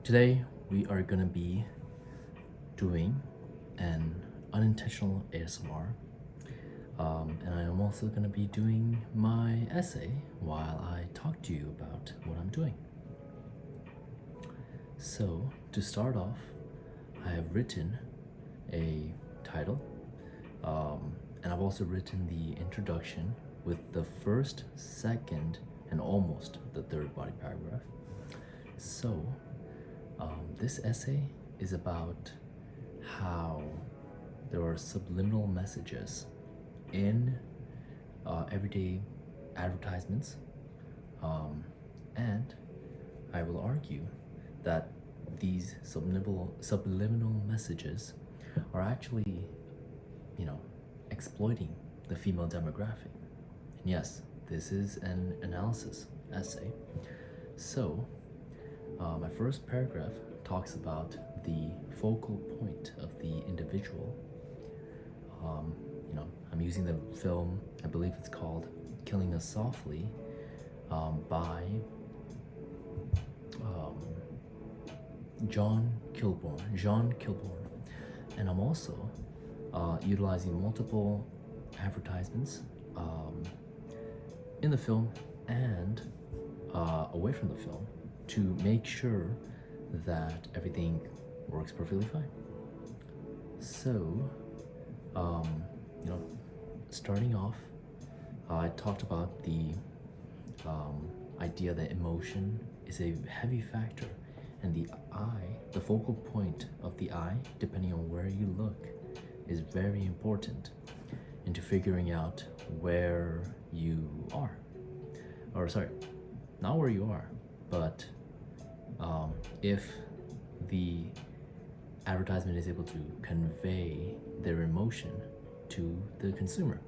Today we are gonna be doing an unintentional ASMR, and I am also gonna be doing my essay while I talk to you about what I'm doing. So, to start off, I have written a title, and I've also written the introduction with the first, second, and almost the third body paragraph. So, this essay is about how there are subliminal messages in everyday advertisements, and I will argue that these subliminal messages are actually, exploiting the female demographic. And yes, this is an analysis essay. So, my first paragraph talks about the focal point of the individual. I'm using the film, I believe it's called Killing Us Softly, by Jean Kilbourne. And I'm also utilizing multiple advertisements in the film and away from the film to make sure that everything works perfectly fine. So, starting off, I talked about the idea that emotion is a heavy factor, and the eye, the focal point of the eye, depending on where you look, is very important into figuring out where you are. Or, sorry, not where you are, but if the advertisement is able to convey their emotion to the consumer.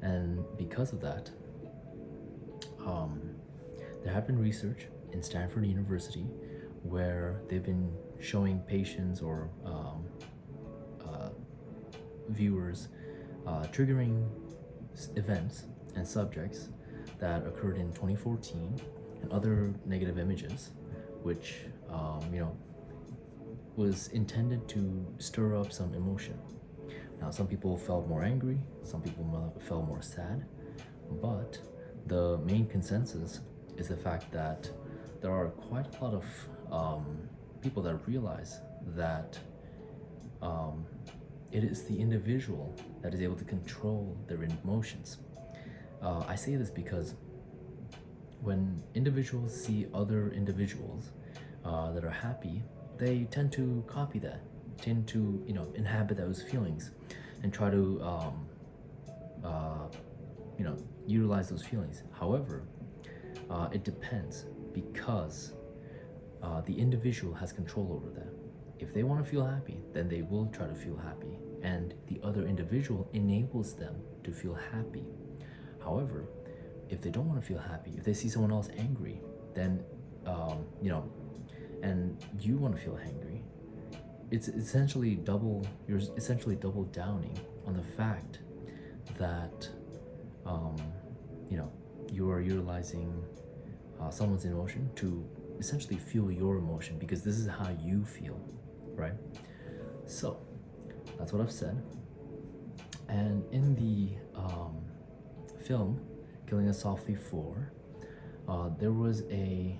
And because of that, there have been research in Stanford University where they've been showing patients or viewers triggering events and subjects that occurred in 2014 and other negative images, which was intended to stir up some emotion. Now, some people felt more angry, some people felt more sad, but the main consensus is the fact that there are quite a lot of people that realize that it is the individual that is able to control their emotions. I say this because when individuals see other individuals that are happy, they tend to copy that, tend to inhabit those feelings, and try to utilize those feelings. However, it depends, because the individual has control over that. If they want to feel happy, then they will try to feel happy, and the other individual enables them to feel happy. However, if they don't want to feel happy, if they see someone else angry, then and you want to feel angry, you're essentially double downing on the fact that you are utilizing someone's emotion to essentially feel your emotion, because this is how you feel, right? So that's what I've said. And in the film Killing Us Softly 4, there was a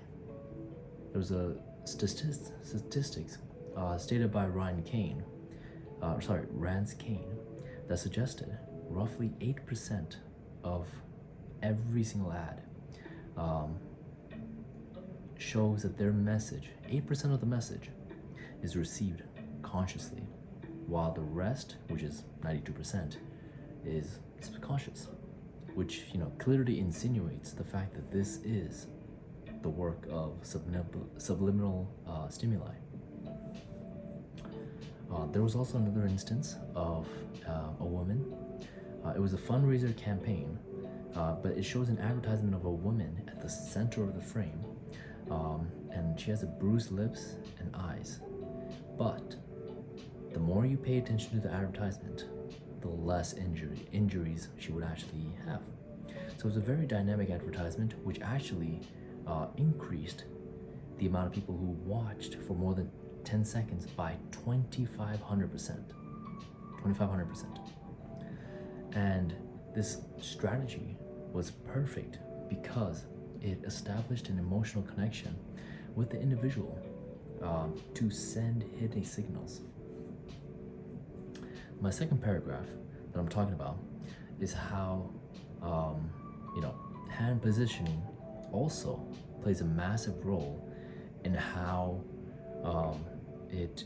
statistics stated by Rance Cain, that suggested roughly 8% of every single ad shows that their message, 8% of the message, is received consciously, while the rest, which is 92%, is subconscious, which clearly insinuates the fact that this is the work of subliminal stimuli. There was also another instance of a woman. It was a fundraiser campaign, but it shows an advertisement of a woman at the center of the frame, and she has a bruised lips and eyes. But the more you pay attention to the advertisement, the less injuries she would actually have. So it's a very dynamic advertisement, which actually increased the amount of people who watched for more than 10 seconds by 2,500%. 2,500%. And this strategy was perfect because it established an emotional connection with the individual to send hidden signals. My second paragraph that I'm talking about is how hand positioning also plays a massive role in how it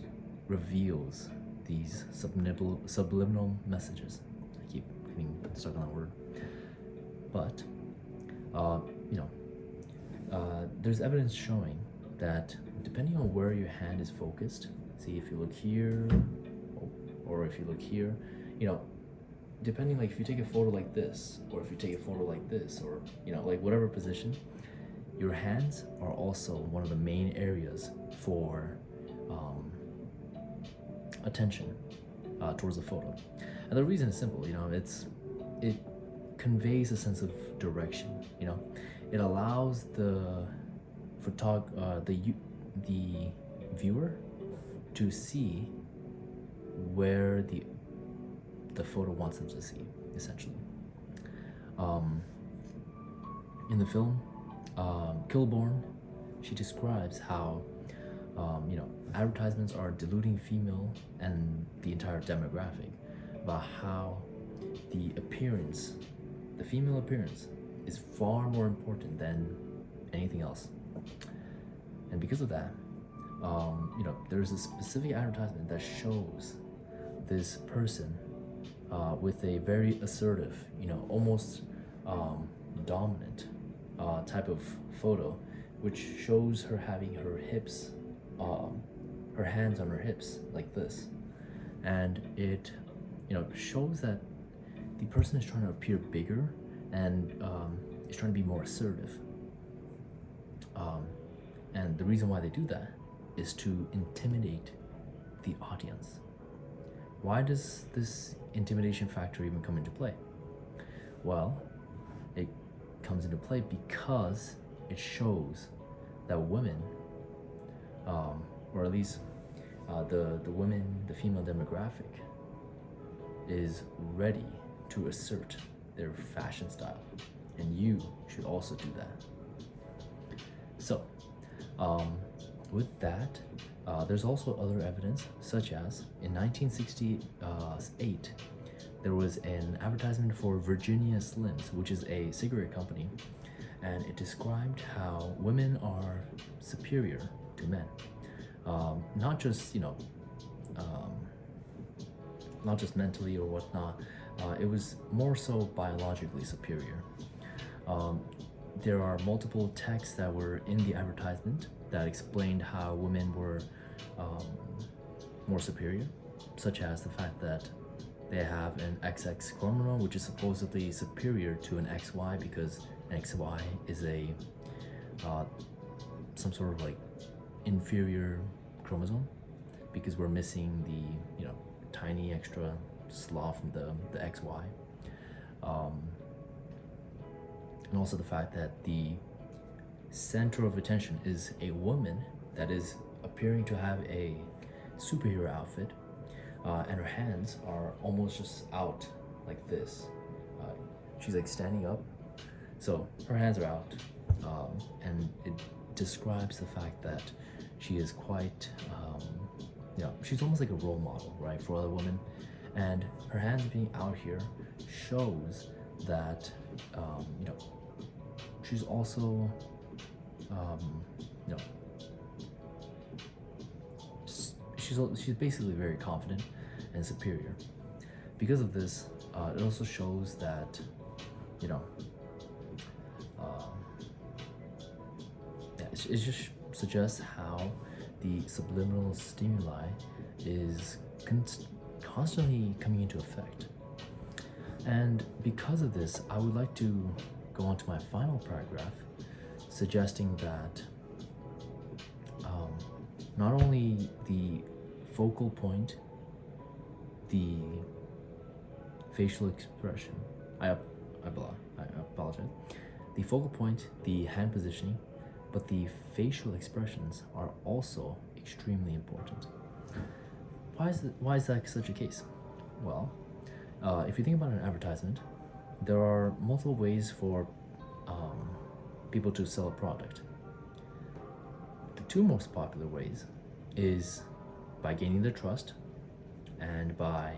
reveals these subliminal messages. I keep getting stuck on that word. But there's evidence showing that depending on where your hand is focused, see if you look here or if you look here, depending, like if you take a photo like this, or if you take a photo like this, or like whatever position, your hands are also one of the main areas for attention towards the photo. And the reason is simple, it conveys a sense of direction. It allows the viewer to see where the photo wants them to see, essentially. In the film, Kilborn, she describes how advertisements are deluding female and the entire demographic about how the female appearance is far more important than anything else. And because of that, there's a specific advertisement that shows this person with a very assertive, almost dominant type of photo, which shows her having her hips, her hands on her hips like this. And it, shows that the person is trying to appear bigger and is trying to be more assertive. And the reason why they do that is to intimidate the audience. Why does this intimidation factor even come into play? Well, it comes into play because it shows that women, or at least the women, the female demographic, is ready to assert their fashion style, and you should also do that. So, with that, there's also other evidence, such as in 1968, there was an advertisement for Virginia Slims, which is a cigarette company, and it described how women are superior to men. Not just, not just mentally or whatnot, it was more so biologically superior. There are multiple texts that were in the advertisement that explained how women were more superior, such as the fact that they have an XX chromosome, which is supposedly superior to an XY because an XY is a some sort of like inferior chromosome, because we're missing the tiny extra slot from the XY. And also the fact that the center of attention is a woman that is appearing to have a superhero outfit, and her hands are almost just out like this. She's like standing up, so her hands are out, and it describes the fact that she is quite, she's almost like a role model, right, for other women, and her hands being out here shows that, she's also, she's basically very confident and superior. Because of this, it also shows that, it just suggests how the subliminal stimuli is constantly coming into effect. And because of this, I would like to go on to my final paragraph, suggesting that not only the focal point, the facial expression, I apologize, the focal point, the hand positioning, but the facial expressions are also extremely important. Why is that such a case? Well, if you think about an advertisement, there are multiple ways for people to sell a product. The two most popular ways is by gaining their trust and by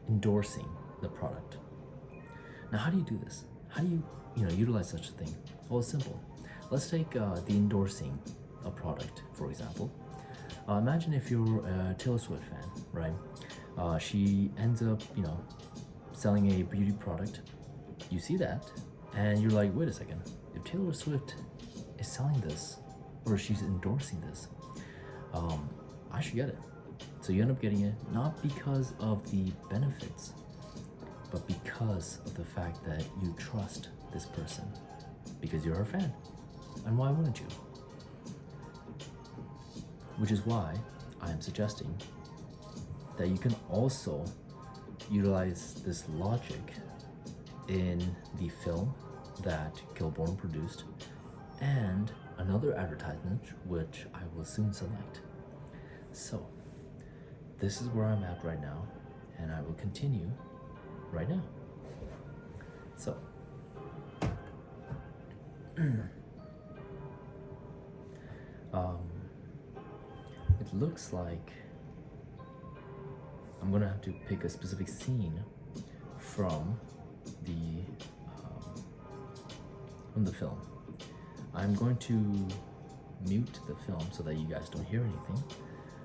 endorsing the product. Now, how do you do this? How do you utilize such a thing? Well, it's simple. Let's take the endorsing a product, for example. Imagine if you're a Taylor Swift fan, right? She ends up, selling a beauty product. You see that, and you're like, wait a second. If Taylor Swift is selling this, or she's endorsing this, I should get it. So you end up getting it not because of the benefits, but because of the fact that you trust this person, because you're her fan. And why wouldn't you? Which is why I am suggesting that you can also utilize this logic in the film that Kilborn produced and another advertisement which I will soon select. So this is where I'm at right now, and I will continue right now. So it looks like I'm gonna have to pick a specific scene from the film. I'm going to mute the film so that you guys don't hear anything,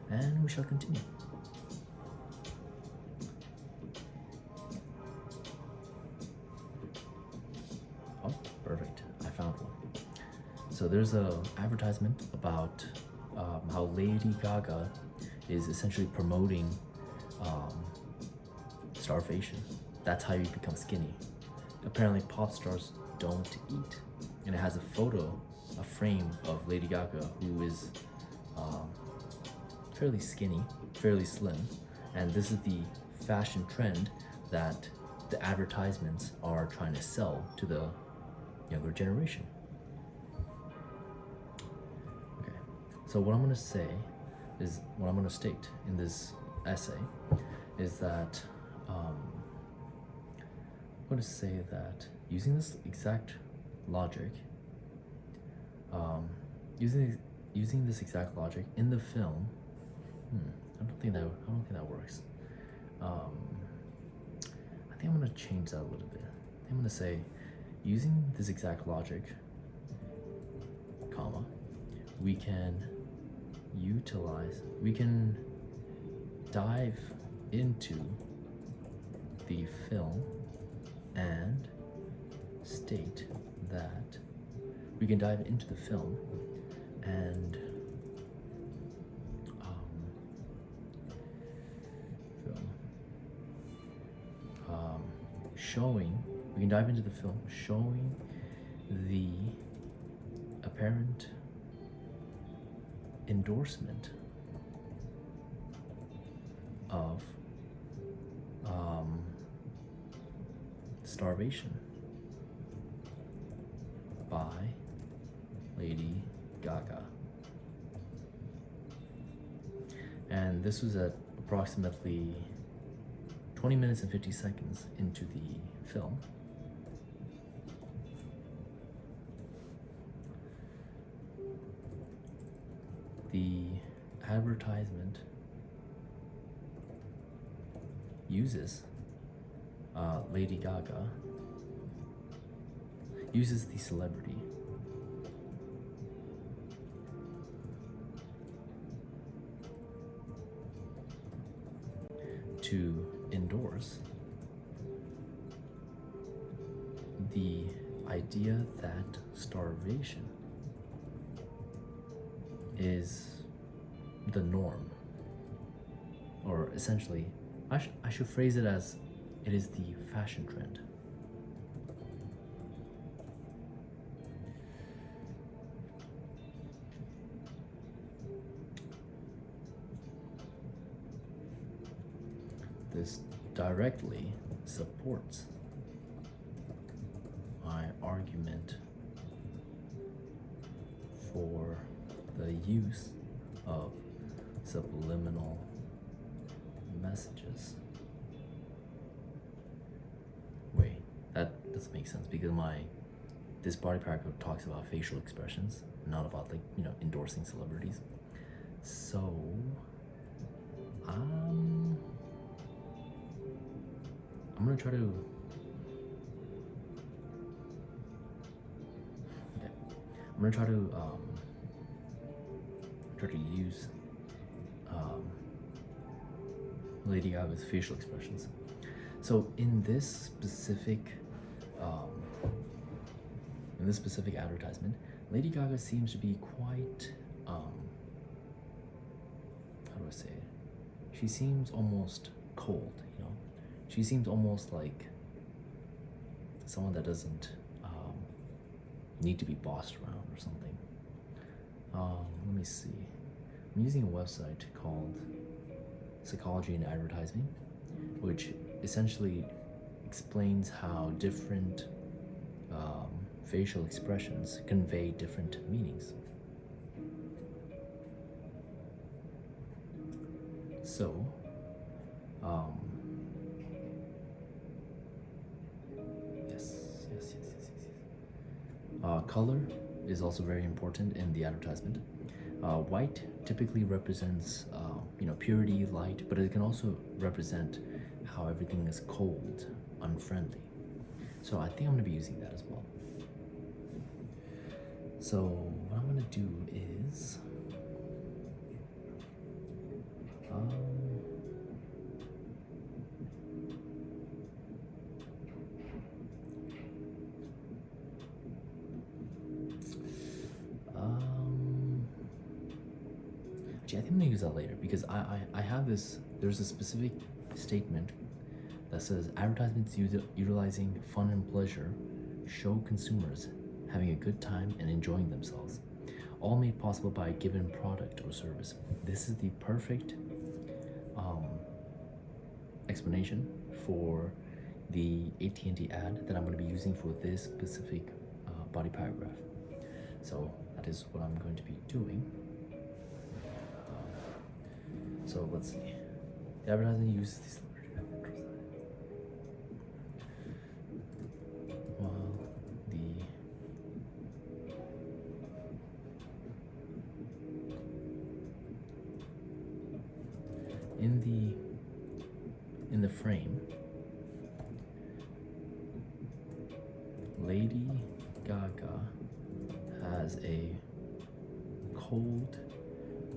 and we shall continue. Oh, perfect. I found one. So there's a advertisement about how Lady Gaga is essentially promoting starvation. That's how you become skinny. Apparently pop stars don't eat. And it has a frame of Lady Gaga, who is fairly skinny, fairly slim. And this is the fashion trend that the advertisements are trying to sell to the younger generation. Okay, so what I'm going to say is, what I'm going to state in this essay is that I'm going to say that using this exact logic, using this exact logic in the film, I don't think that works. I think I'm going to change that a little bit. I'm going to say, using this exact logic, comma, we can dive into the film and state that we can dive into the film and we can dive into the film showing the apparent endorsement of starvation by Lady Gaga. And this was at approximately 20 minutes and 50 seconds into the film. The advertisement uses Lady Gaga, uses the celebrity to endorse the idea that starvation is the norm, or essentially, I should phrase it as it is the fashion trend. This directly supports my argument for the use of subliminal messages. Wait, that doesn't make sense because this body paragraph talks about facial expressions, not about endorsing celebrities. So I'm gonna try to use Lady Gaga's facial expressions. So in this specific advertisement, Lady Gaga seems to be quite how do I say it? She seems almost cold, She seems almost like someone that doesn't need to be bossed around or something. Let me see. I'm using a website called Psychology in Advertising, which essentially explains how different facial expressions convey different meanings. So, yes. Color is also very important in the advertisement. White typically represents, purity, light, but it can also represent how everything is cold, unfriendly. So I think I'm gonna be using that as well. So what I'm gonna do is, actually, I think I'm gonna use that later because I have this. There's a specific statement that says advertisements utilizing fun and pleasure show consumers having a good time and enjoying themselves, all made possible by a given product or service. This is the perfect explanation for the AT&T ad that I'm going to be using for this specific body paragraph. So that is what I'm going to be doing. So let's see. The advertising uses these in the frame, Lady Gaga has a cold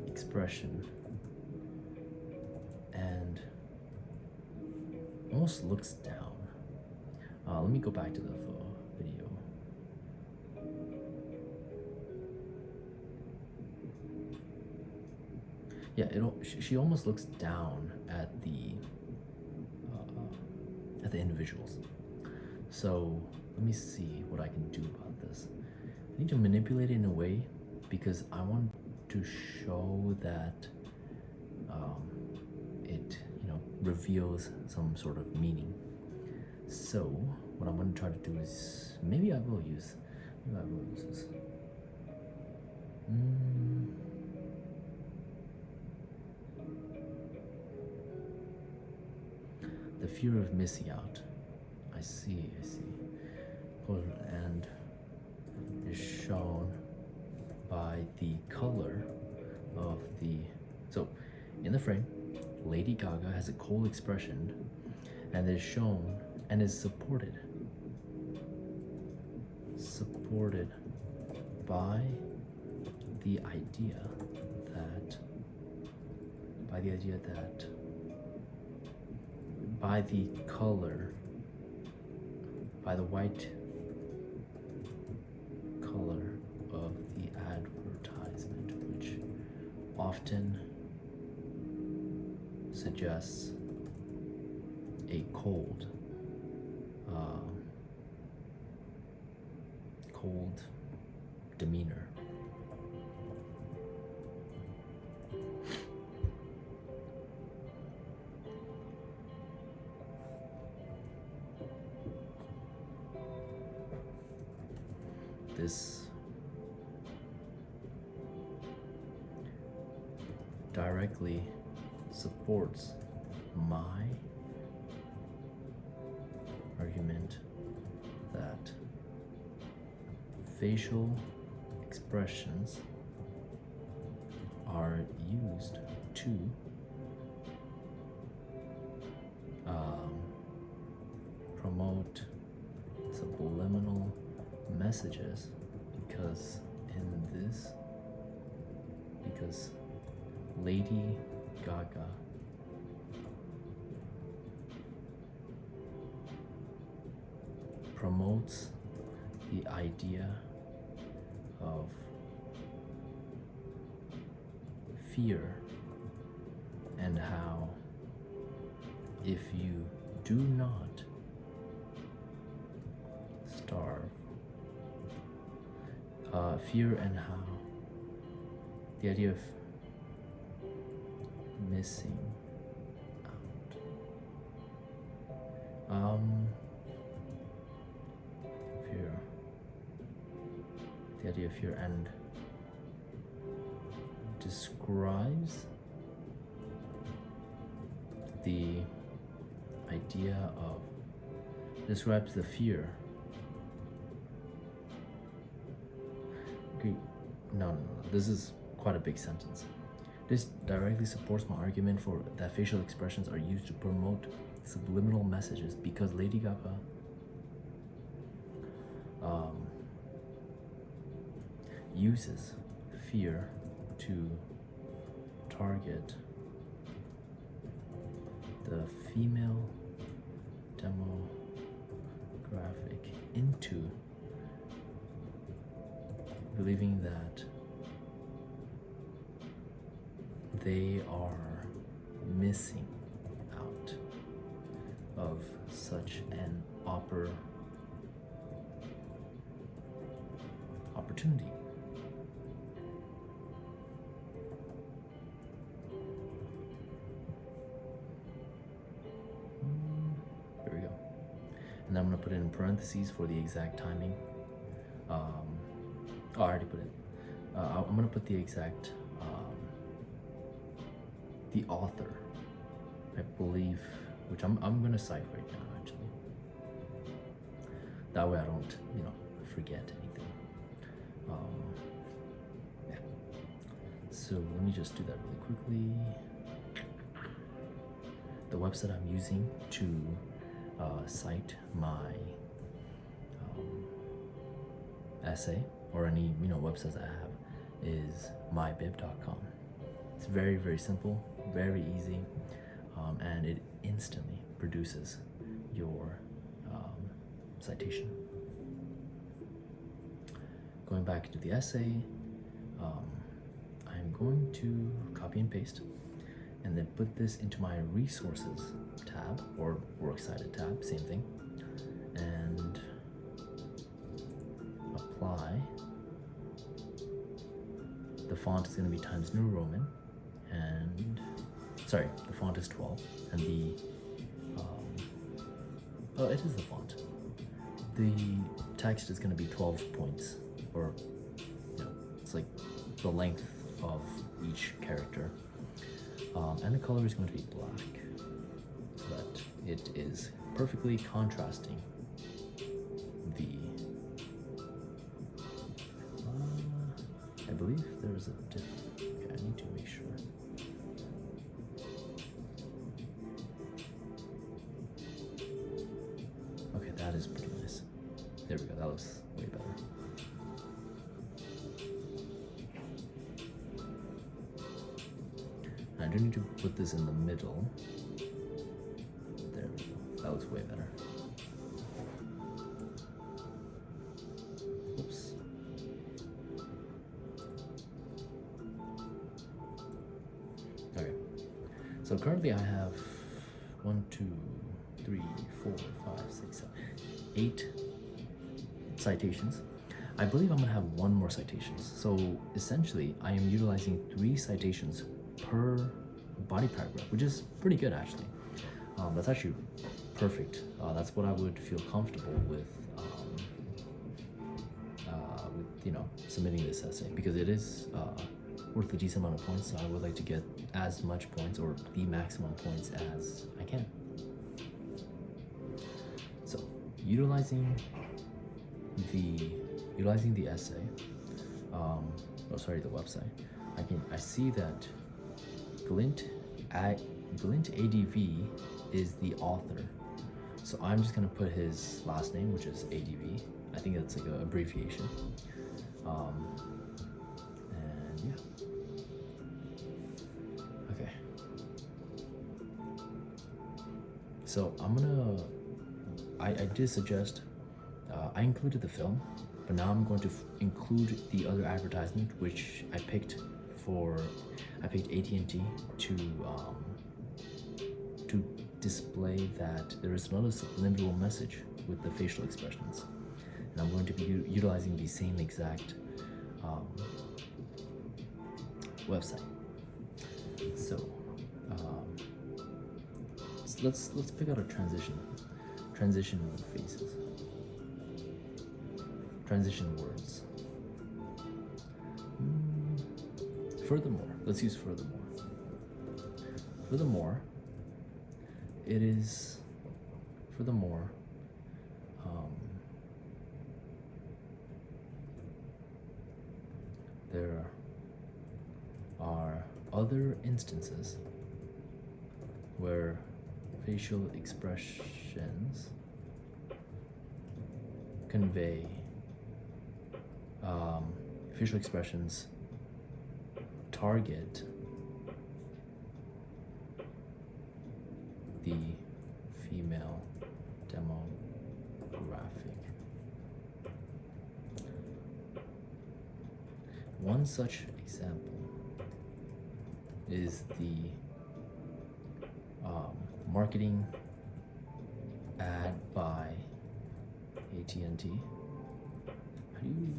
expression and almost looks down. Let me go back to the video. Yeah, she almost looks down at the individuals. So let me see what I can do about this. I need to manipulate it in a way because I want to show that it reveals some sort of meaning. So what I'm going to try to do is maybe I will use this. The fear of missing out. I see. And is shown by the color of the. So, in the frame, Lady Gaga has a cold expression and is shown and is supported by the idea that by the color, by the white color of the advertisement, which often suggests a cold demeanor. directly supports my argument that facial expressions are used to promote subliminal messages because Lady Gaga promotes the idea of fear and how if you do not starve, fear and how the idea of missing out, fear, the idea of fear, and describes the idea of describes the fear. Okay, no, this is quite a big sentence. This directly supports my argument for that facial expressions are used to promote subliminal messages because Lady Gaga uses fear to target the female demographic into believing that they are missing out of such an opportunity. There we go. And I'm going to put it in parentheses for the exact timing. I already put it. I'm going to put the exact the author, I believe, which I'm gonna cite right now actually. That way I don't, forget anything. Yeah. So let me just do that really quickly. The website I'm using to cite my essay or any websites I have is mybib.com. It's very, very simple, very easy, and it instantly produces your citation. Going back to the essay, I'm going to copy and paste and then put this into my resources tab or works cited tab, same thing, and apply. The font is going to be Times New Roman, and sorry, the font is 12, and the it is the font. The text is going to be 12 points, or it's like the length of each character, and the color is going to be black, so that it is perfectly contrasting the. I believe there's a diff. Okay, I need to make sure. Okay, that is pretty nice. There we go, that looks way better. I do need to put this in the middle. There we go, that looks way better. Oops. Okay, so currently I have 1, 2, 3, 4, 5, 6, 7, 8 citations. I believe I'm gonna have 1 more citations. So essentially, I am utilizing 3 citations per body paragraph, which is pretty good actually. That's actually perfect. That's what I would feel comfortable with, submitting this essay, because it is worth a decent amount of points, so I would like to get as much points or the maximum points as I can. So, utilizing the essay, the website, I see that Glint ADV is the author. So I'm just gonna put his last name, which is ADV. I think that's like an abbreviation. And yeah. Okay. So I did suggest, I included the film, but now I'm going to include the other advertisement, which I picked AT&T to display that there is another subliminal message with the facial expressions, and I'm going to be utilizing the same exact website. So let's pick out a transition faces, transition words. Furthermore, let's use furthermore. Furthermore, it is, furthermore, there are other instances where facial expressions convey, facial expressions target the female demographic. One such example is the marketing ad by AT&T. How do you,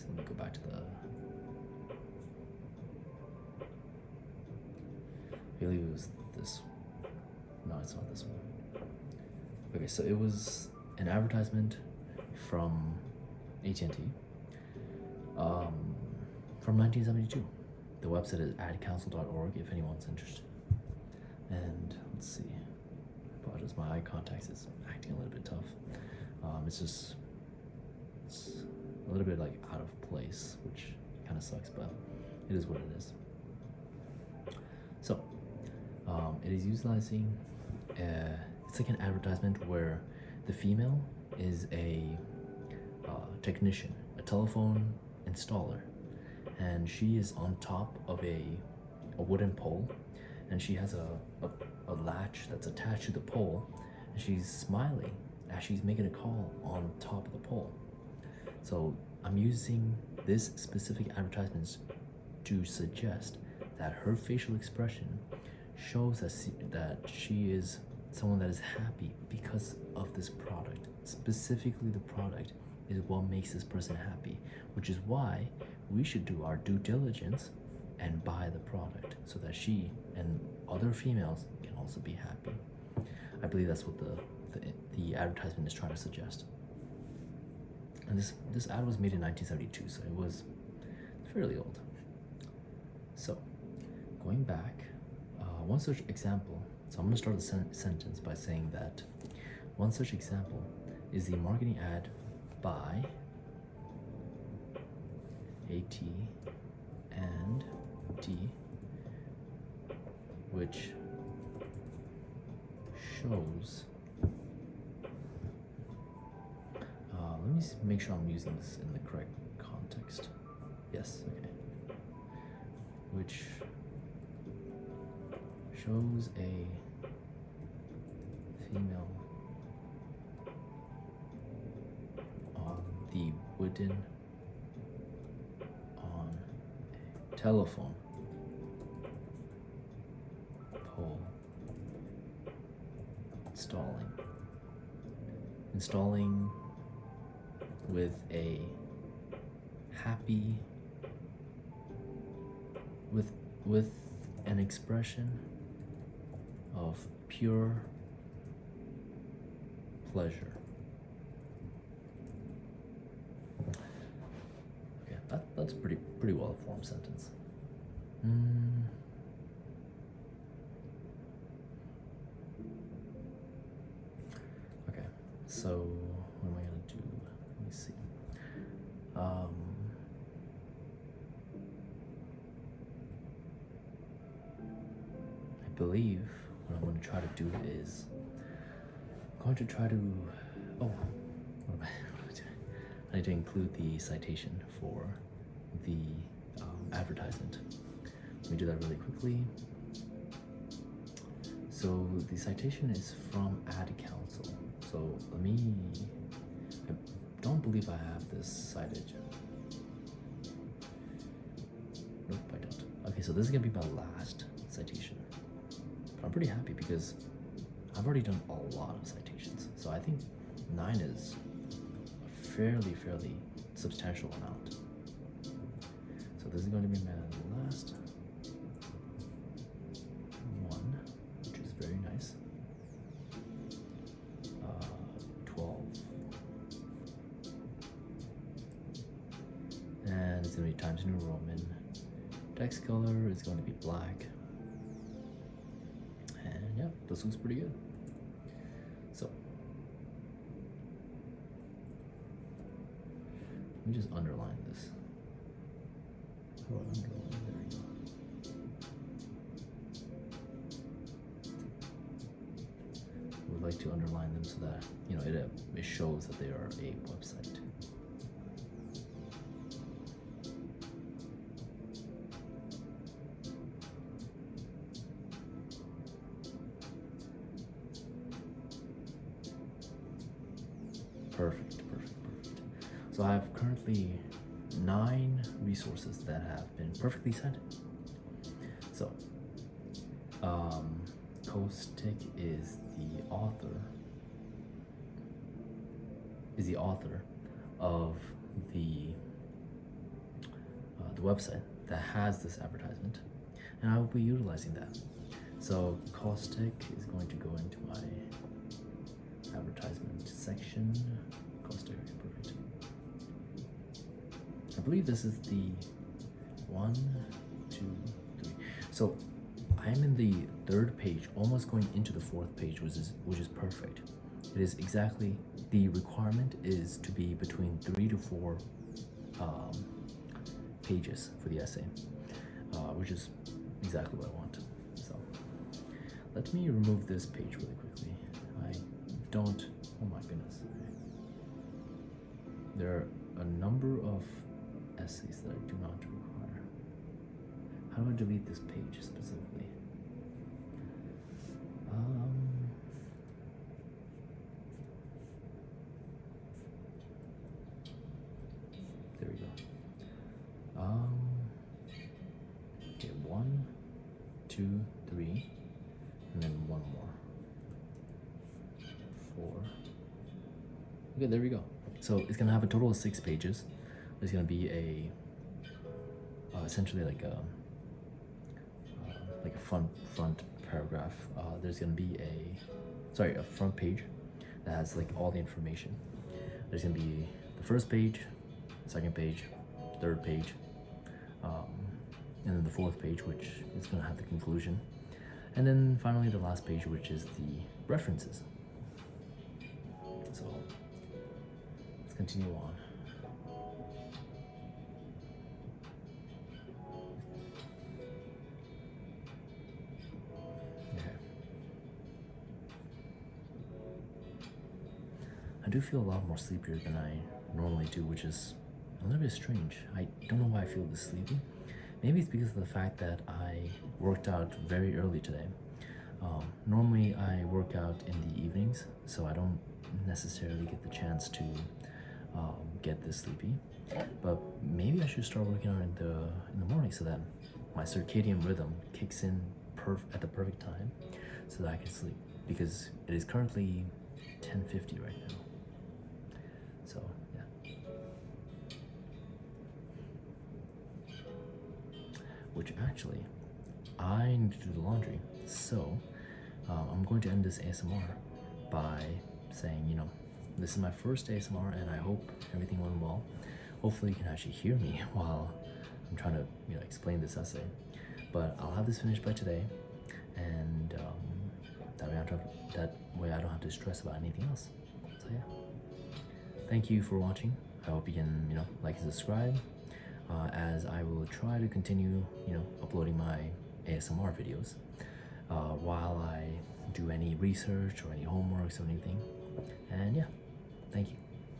let me go back to the, I believe it was this. No, it's not this one. Okay, so it was an advertisement from AT&T from 1972. The website is adcouncil.org if anyone's interested. And let's see. I apologize, my eye contact is acting a little bit tough. It's a little bit like out of place, which kind of sucks, but it is what it is. So, it is utilizing, it's like an advertisement where the female is a technician, a telephone installer, and she is on top of a wooden pole, and she has a latch that's attached to the pole, and she's smiling as she's making a call on top of the pole. So I'm using this specific advertisement to suggest that her facial expression shows that she is someone that is happy because of this product. Specifically, the product is what makes this person happy, which is why we should do our due diligence and buy the product so that she and other females can also be happy. I believe that's what the advertisement is trying to suggest. And this ad was made in 1972, so it was fairly old. So, going back, one such example, so I'm going to start the sentence by saying that one such example is the marketing ad by AT&T, which shows, let me make sure I'm using this in the correct context. Yes, okay. Which shows a female on the wooden, on a telephone pole, installing with a happy, with an expression of pure pleasure. Okay, that's pretty well formed sentence. Okay, so what am I gonna do? Let me see. I believe what I'm going to try to do is I'm going to try to. Oh, what am I doing? I need to include the citation for the advertisement. Let me do that really quickly. So the citation is from Ad Council. So let me. I don't believe I have this cited. Nope, I don't. Okay, so this is gonna be my last citation. But I'm pretty happy because I've already done a lot of citations. So I think 9 is a fairly substantial amount. So this is going to be my last one, which is very nice. 12. And it's going to be Times New Roman. Text color is going to be black. And yeah, this looks pretty good. So let me just underline this. How do I underline? There we go. I would like to underline them so that it shows that they are a website. Perfect. So I have currently 9 resources that have been perfectly cited. So, Caustic is the author of the website that has this advertisement, and I will be utilizing that. So Caustic is going to go into my advertisement section. Caustic, perfect. I believe this is the 1, 2, 3. So I'm in the 3rd page, almost going into the 4th page, which is perfect. It is exactly, the requirement is to be between 3 to 4 pages for the essay, which is exactly what I want. So let me remove this page really quickly. I don't, oh my goodness. There are a number of essays that I do not require. How do I delete this page specifically? There we go. Okay, 1, 2, 3, and then 1 more. 4. Okay, there we go. So it's gonna have a total of 6 pages. There's gonna be a essentially like a front paragraph. There's gonna be a front page that has like all the information. There's gonna be the first page, second page, third page, and then the 4th page, which is gonna have the conclusion, and then finally the last page, which is the references. So let's continue on. I do feel a lot more sleepier than I normally do, which is a little bit strange. I don't know why I feel this sleepy. Maybe it's because of the fact that I worked out very early today. Normally I work out in the evenings, so I don't necessarily get the chance to get this sleepy. But maybe I should start working out in the morning so that my circadian rhythm kicks in at the perfect time so that I can sleep, because it is currently 10:50 right now. So yeah. Which actually, I need to do the laundry. So I'm going to end this ASMR by saying, this is my first ASMR and I hope everything went well. Hopefully you can actually hear me while I'm trying to, explain this essay. but I'll have this finished by today, and that way I don't have to stress about anything else. So yeah, thank you for watching. I hope you can like and subscribe, as I will try to continue uploading my ASMR videos while I do any research or any homeworks or anything. And yeah, thank you.